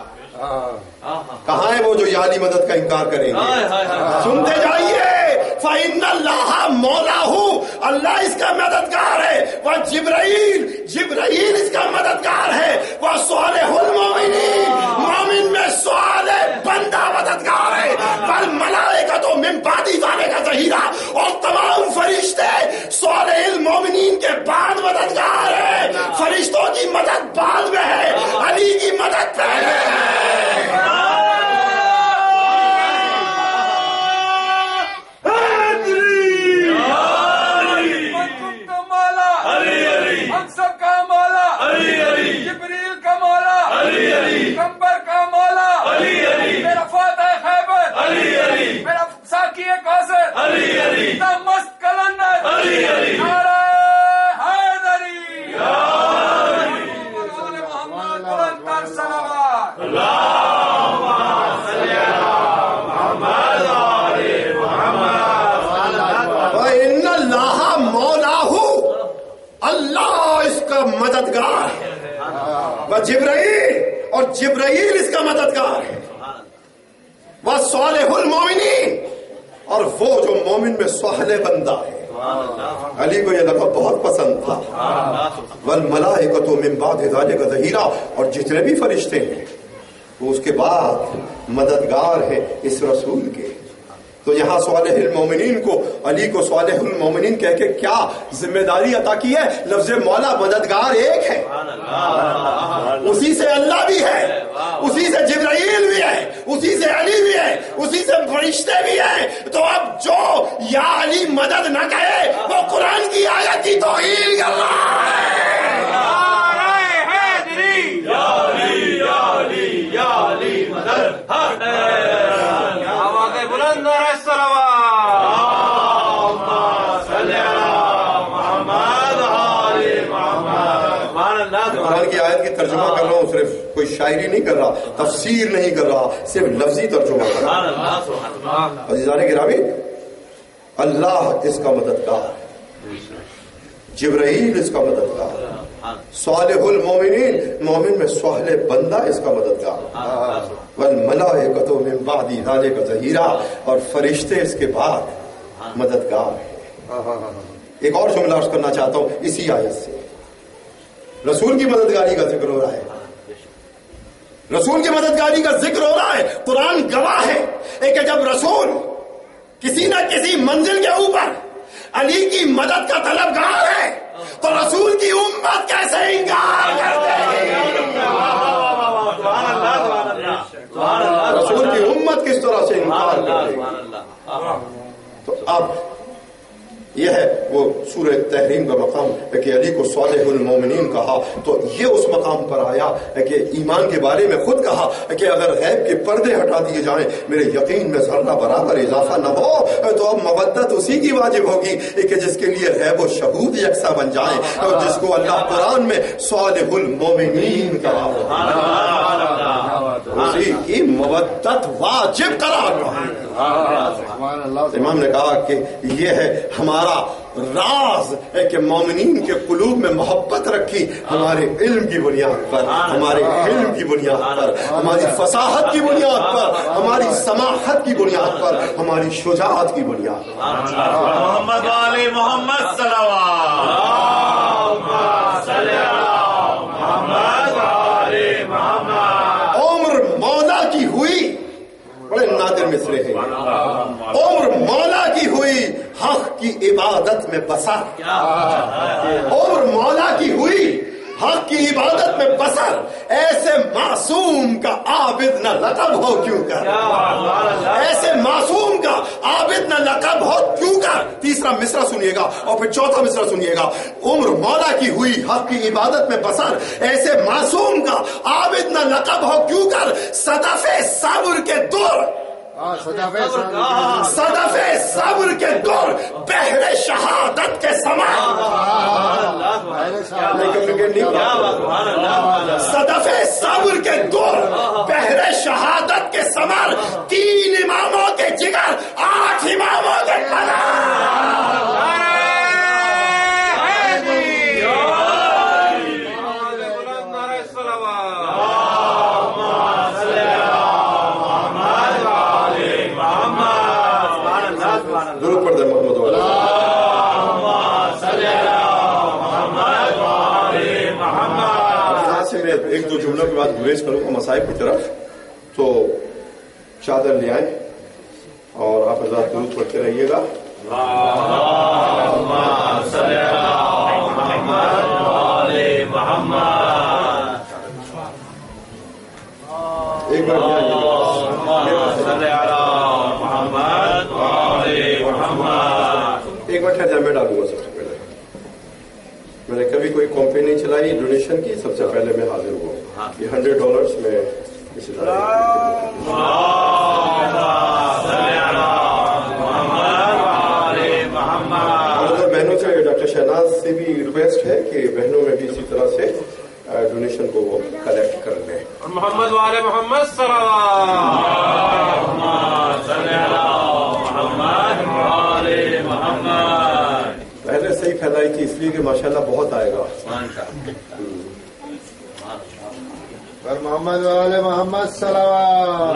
کہاں ہے وہ جو یہ علی مدد کا انکار کریں گے؟ سنتے جائیے، فَإِنَّ اللَّهَ مَوْلَاهُ، اللہ اس کا مددگار ہے، وہ جبرائیل اس کا مددگار ہے، وہ صالح المومنین، مومن میں صالح بندہ مددگار ہے، والملائکۃ من بعد ذلک ظہیرا، اور تمام فرشتے صالح المومنین کے بعد مددگار ہے۔ فرشتوں کی مدد بعد میں ہے، علی کی مدد پہلے ہے۔ کمبر کا مولا علی علی، میرا فاتح خیبر علی علی، میرا ساقی کوثر علی علی، مست کلندر علی علی، نعرہ حیدری یا علی، محمد بلند تر صلوات، اللہم صلی علی محمد آل محمد۔ وَإِنَّ اللَّهَ مَوْلَاهُ، اللہ اس کا مددگار ہے، وجبرائیل، اور جبرائیل اس کا مددگار ہے، وہ صالح المومنین، اور وہ جو مومن میں صالح بندہ ہے۔ علی کو یہ لقب بہت پسند تھا، والملائکۃ من بعد ذلک ظہیرا، اور جتنے بھی فرشتے ہیں وہ اس کے بعد مددگار ہیں اس رسول کے۔ تو یہاں صالح المومنین کو، علی کو صالح المومنین کہہ کے کیا ذمہ داری عطا کی ہے؟ لفظ مولا مددگار ایک ہے، اسی سے اللہ بھی ہے، اسی سے جبرائیل بھی ہے، اسی سے علی بھی ہے، اسی سے فرشتے بھی ہیں۔ تو اب جو یا علی مدد نہ کہے وہ قرآن کی آیت کی توہین کر رہا ہے۔ قرآن کی آیت کی ترجمہ کر رہا ہوں، صرف کوئی شاعری نہیں کر رہا، تفسیر نہیں کر رہا، صرف لفظی ترجمہ کر رہا۔ عزیزان گرامی، اللہ اس کا مددگار ہے، جبرائیل اس کا مددگار ہے، صالح المومنین، مومن میں صالح بندہ اس کا مددگار، والملائکۃ من بعد ذلک ظہیرا، اور فرشتے اس کے بعد مددگار ہیں۔ ایک اور جملہ عرض کرنا چاہتا ہوں اسی آیت سے، رسول کی مددگاری کا ذکر ہو رہا ہے، رسول کی مددگاری کا ذکر ہو رہا ہے۔ قرآن گواہ ہے کہ جب رسول کسی نہ کسی منزل کے اوپر علی کی مدد کا طلبگار ہے تو رسول کی امت کیسے انکار کر دے گی؟ رسول کی امت کس طرح سے انکار کر دے گی؟ تو اب یہ ہے وہ سورہ تحریم کا مقام ہے کہ علی کو صالح المومنین کہا، تو یہ اس مقام پر آیا ہے کہ ایمان کے بارے میں خود کہا کہ اگر غیب کے پردے ہٹا دیے جائیں، میرے یقین میں ذرہ برابر اضافہ نہ ہو، تو اب مودت اسی کی واجب ہوگی کہ جس کے لیے غیب و شہود یکساں بن جائیں، اور جس کو اللہ قرآن میں صالح المومنین کہا، اسی کی مودت واجب قرار پائی۔ امام نے کہا کہ یہ ہے ہمارا راز ہے کہ مومنین کے قلوب میں محبت رکھی ہمارے علم کی بنیاد پر، ہمارے علم کی بنیاد پر، ہماری فصاحت کی بنیاد پر، ہماری سماحت کی بنیاد پر، ہماری شجاعت کی بنیاد پر۔ محمد علی محمد صلوات، محمد علی محمد۔ عمر مولا کی ہوئی، بڑے نادر مصرے ہیں، عمر مولا کی ہوئی حق کی عبادت میں بسر، عمر مولا کی ہوئی حق کی عبادت میں بسر، ایسے معصوم کا عابد نہ لقب ہو کیوں کر، ایسے معصوم کا عابد نہ لقب ہو کیوں کر۔ تیسرا مصرع سنیے گا اور پھر چوتھا مصرع سنیے گا، عمر مولا کی ہوئی حق کی عبادت میں بسر، ایسے معصوم کا عابد نہ لقب ہو کیوں کر، صدف صبر کے دور صدف صبر کے دور بحر شہادت کے سمان، صدف صبر کے دور بحر شہادت کے سمر، 3 اماموں کے جگر 8 اماموں کے قدر. ضرور پڑھ دے محمد والا. یہاں سے میں 1-2 جملوں کے بعد گریز کروں گا مصائب کی طرف، تو چادر لے آئیں اور آپ حضرات درود پڑھتے رہیے گا. ایک بار ایک بار ٹھہر جائے، میں ڈالوں گا. سب سے پہلے میں نے کبھی کوئی کمپنی نہیں چلائی ڈونیشن کی، سب سے پہلے میں حاضر ہوا. یہ $100 میں اسی طرح. اور بہنوں سے ڈاکٹر شہناز سے بھی ریکویسٹ ہے کہ بہنوں میں بھی اسی طرح سے ڈونیشن کو وہ کلیکٹ کر لیں. محمد والے محمد پہلے سے ہی پھیلائی تھی اس لیے کہ ماشاءاللہ بہت آئے گا. محمد والے محمد صلوات.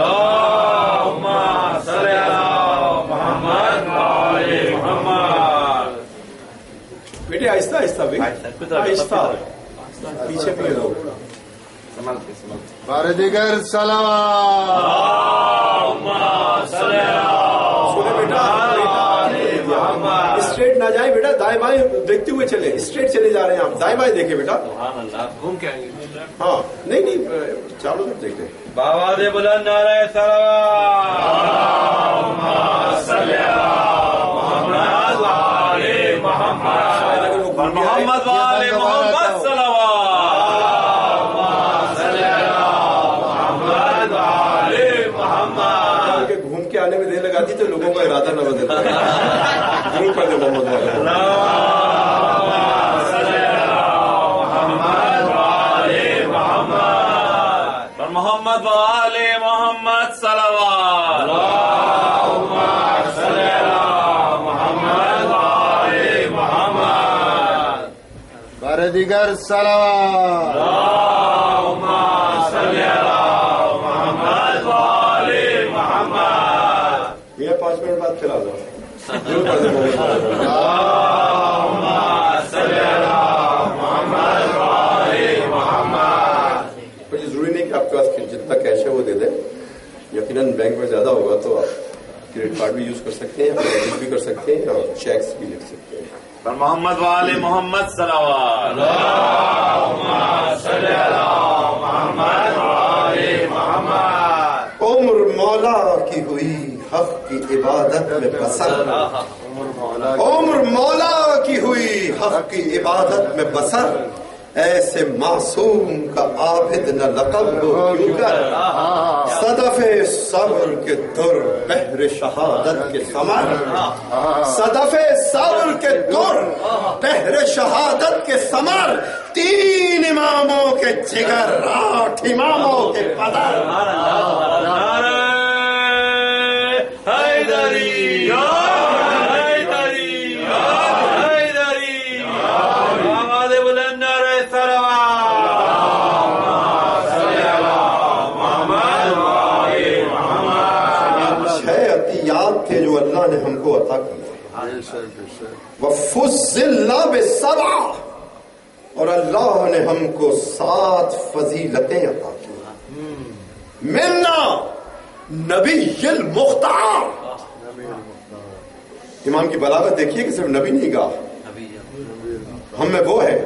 بیٹے آہستہ آہستہ بھی آہستہ پیچھے بھی لوگ. بار دیگر صلوات. بیٹا اسٹریٹ نہ جائیں بیٹا، دائیں بائیں دیکھتے ہوئے چلے. اسٹریٹ چلے جا رہے ہیں آپ، دائیں بائیں دیکھیں بیٹا. گھوم کے آئیں گے. ہاں نہیں چالو طرف دیکھیں. بابا دے بلند نعرہ محمد والے محمد گھوم کے آنے میں دیر لگاتی تو لوگوں کا ارادہ نہ بدلتا. ضرور پڑھ دیں محمد والے. محمد والے محمد صلوات. بار دیگر صلوات. یہ 5 منٹ بعد پھر آ جاؤ. ضرور پڑھ دیں محمد والے. ضروری نہیں کہ آپ کے پاس جتنا کیش ہے وہ دے دیں. یقیناً بینک میں زیادہ ہوگا تو آپ کریڈٹ کارڈ بھی یوز کر سکتے ہیں، کریڈٹ بھی کر سکتے ہیں اور چیکس بھی لکھ سکتے ہیں. محمد والے محمد صلوات. عمر مولا کی ہوئی حق کی عبادت میں بسر، عمر مولا کی ہوئی حق کی عبادت میں بسر، ایسے معصوم کا عابد نہ لقب ہو کیوں کر، صدف صبر کے در بحر شہادت کے ثمر، صدف صبر کے در بحر شہادت کے ثمر، 3 اماموں کے جگر 8 اماموں کے قدر. تھے جو اللہ نے ہم کو عطا کیا. وَفُضِّلْنَا بِالسَّبْعِ، اور اللہ نے ہم کو 7 فضیلتیں عطا کی. منا نبی المختار. امام کی بلاغت دیکھیے کہ صرف نبی نہیں کہا، ہم میں وہ ہے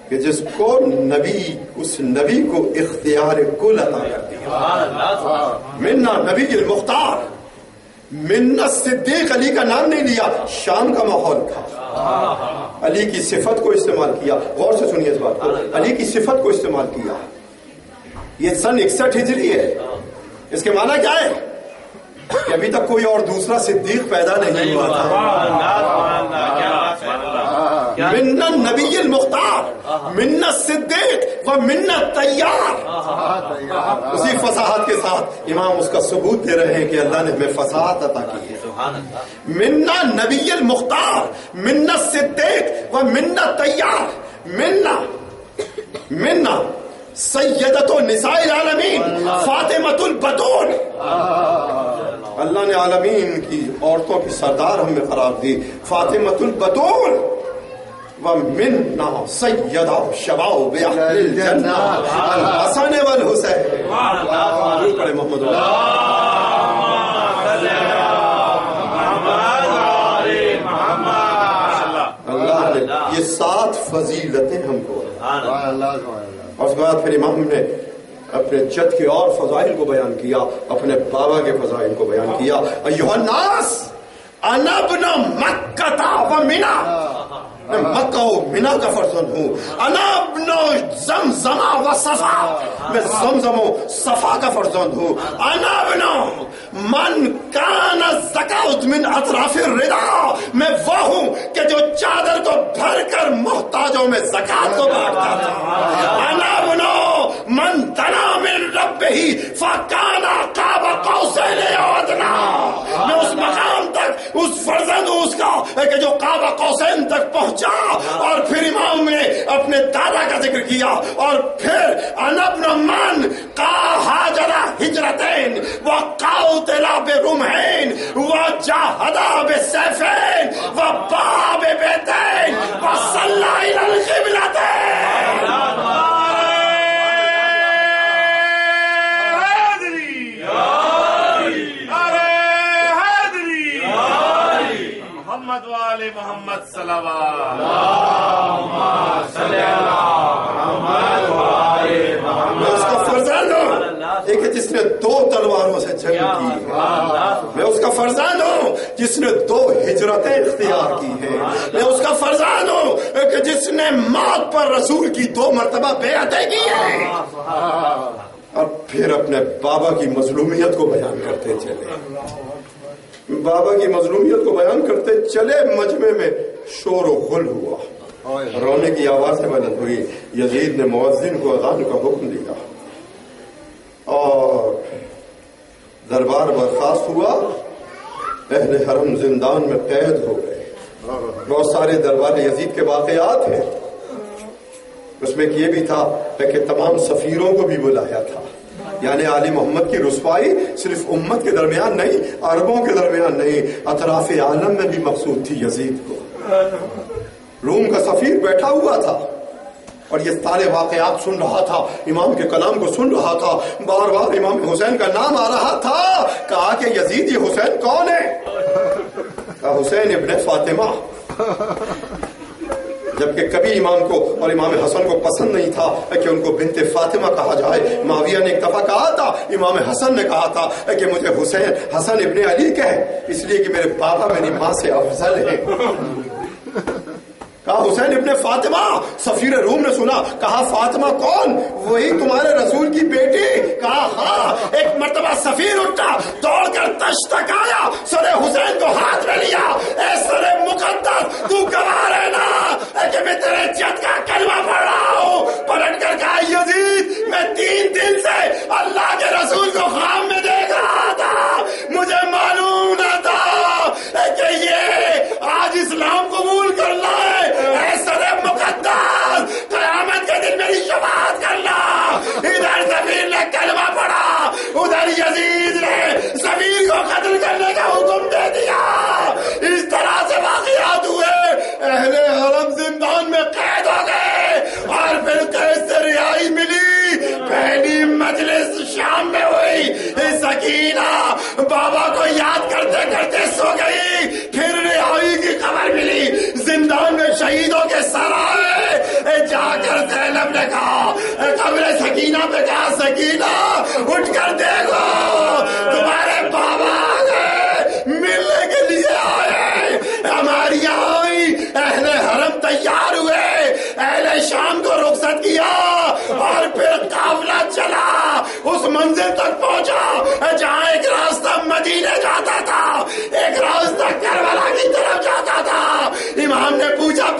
کہ جس کو نبی، اس نبی کو اختیار کل عطا کر دیا. منا نبی المختار. منت صدیق علی کا نام نہیں لیا، شام کا ماحول تھا. علی کی صفت کو استعمال کیا. غور سے سنیے اس بات کو، علی کی صفت کو استعمال کیا. یہ سن 61 ہجری ہے. اس کے معنی کیا ہے؟ کہ ابھی تک کوئی اور دوسرا صدیق پیدا نہیں ہوا تھا. منا النبی المختار منا الصدیق و منا الطیار. اسی فصاحت کے ساتھ امام اس کا ثبوت دے رہے ہیں کہ اللہ نے ہمیں فصاحت عطا کی ہے. منا نبی المختار منا الصدیق و منا الطیار. منا سیدت نساء العالمین فاطمۃ البتول. اللہ نے عالمین کی عورتوں کی سردار ہمیں قرار دی فاطمۃ البتول. ومنا سیدہ شباب اہل الجنہ الحسن والحسین. پڑھے محمد اللہ نے یہ 7 فضیلتیں ہم کو. اور اس کے بعد پھر امام نے اپنے جد کے اور فضائل کو بیان کیا, اپنے بابا کے فضائل کو بیان کیا. ایھا الناس انا ابن مکہ و منا, میں مکہ و منا کا فرزند ہوں. انا ابن زمزم و صفا, میں زمزم و صفا کا فرزند ہوں. انا ابن من کان زکات من اطراف الردا, میں وہ ہوں کہ جو چادر کو بھر کر محتاجوں میں زکات کو بانٹتا تھا. انا ابن من دنا من ربہ فکان قاب قوسین او ادنی, میں اس مقام تک اس فرزند ہوں اس کا کہ جو قاب قوسین تک پہنچا. اور پھر امام نے اپنے دادا کا ذکر کیا, اور پھر انا ابن من ہاجر ہجرتین وقاتل برمحین وجاہد بسیفین وباع ببیتین وصلی الی القبلتین. محمد والے محمد صلوات. میں اس کا فرزند ہوں ایک جس نے 2 تلواروں سے جنگ کی. میں اس کا فرزند ہوں جس نے 2 ہجرتیں اختیار کی ہیں. میں اس کا فرزند ہوں کہ جس نے موت پر رسول کی 2 مرتبہ بیعتیں کی ہیں. اور پھر اپنے بابا کی مظلومیت کو بیان کرتے چلے. بابا کی مظلومیت کو بیان کرتے چلے. مجمع میں شور و غل ہوا, رونے کی آوازیں بلند ہوئی. یزید نے مؤذن کو اذان کا حکم دیا اور دربار برخاست ہوا. اہل حرم زندان میں قید ہو گئے. بہت سارے دربار یزید کے واقعات ہیں. اس میں یہ بھی تھا کہ تمام سفیروں کو بھی بلایا تھا. یعنی آل محمد کی رسوائی صرف امت کے درمیان نہیں, عربوں کے درمیان نہیں, اطراف عالم میں بھی مقصود تھی یزید کو. روم کا سفیر بیٹھا ہوا تھا اور یہ سارے واقعات سن رہا تھا, امام کے کلام کو سن رہا تھا. بار بار امام حسین کا نام آ رہا تھا. کہا کہ یزید یہ حسین کون ہے؟ کہا حسین ابن فاطمہ. جبکہ کبھی امام کو اور امام حسن کو پسند نہیں تھا کہ ان کو بنت فاطمہ کہا جائے. معاویہ نے ایک دفعہ کہا تھا, امام حسن نے کہا تھا کہ مجھے حسن ابن علی کہے, اس لیے کہ میرے بابا میری ماں سے افضل ہے. کہا حسین ابن فاطمہ. سفیر روم نے سنا, کہا فاطمہ کون؟ وہی تمہارے رسول کی بیٹی. کہا ہاں. ایک مرتبہ سفیر اٹھا, دوڑ کر تشت تک آیا, سر حسین کو ہاتھ میں لیا. اے سر مقدس, تو گواہ رہنا کہ میں تیرے جد کا کلمہ پڑھ رہا ہوں. پلٹ کر کہا یزید, میں 3 دن سے اللہ کے رسول کو خواب میں دیکھ رہا تھا. مجھے معلوم نہ تھا کہ یہ آج اسلام قبول کر لائے. اے سر مقدس, قیامت کے دن میری شفاعت کرنا. ادھر سفیر نے کلمہ پڑھا, ادھر یزید نے سفیر کو قتل کرنے کا حکم دے دیا. اس طرح سے واقعات ہوئے. اہل حرم زندان میں قید ہو گئے اور پھر قید سے رہائی ملی. پہلی مجلس شام میں ہوئی. سکینہ بابا کو یاد کرتے کرتے سو گئی. پھر رہائی کی خبر ملی. زندان میں شہیدوں کے سر آئے. جا کر زینب نے کہا, قبر سکینہ پہ کہا, سکینہ اٹھ کر دیکھو تمہارے بابا آ گئے, ملنے کے لیے آئے. ہماری یہاں اہل حرم تیار ہوئے. اہل شام کو رخصت کیا اور پھر قافلہ چلا. اس منزل تک پہنچا جہاں ایک راستہ مدینے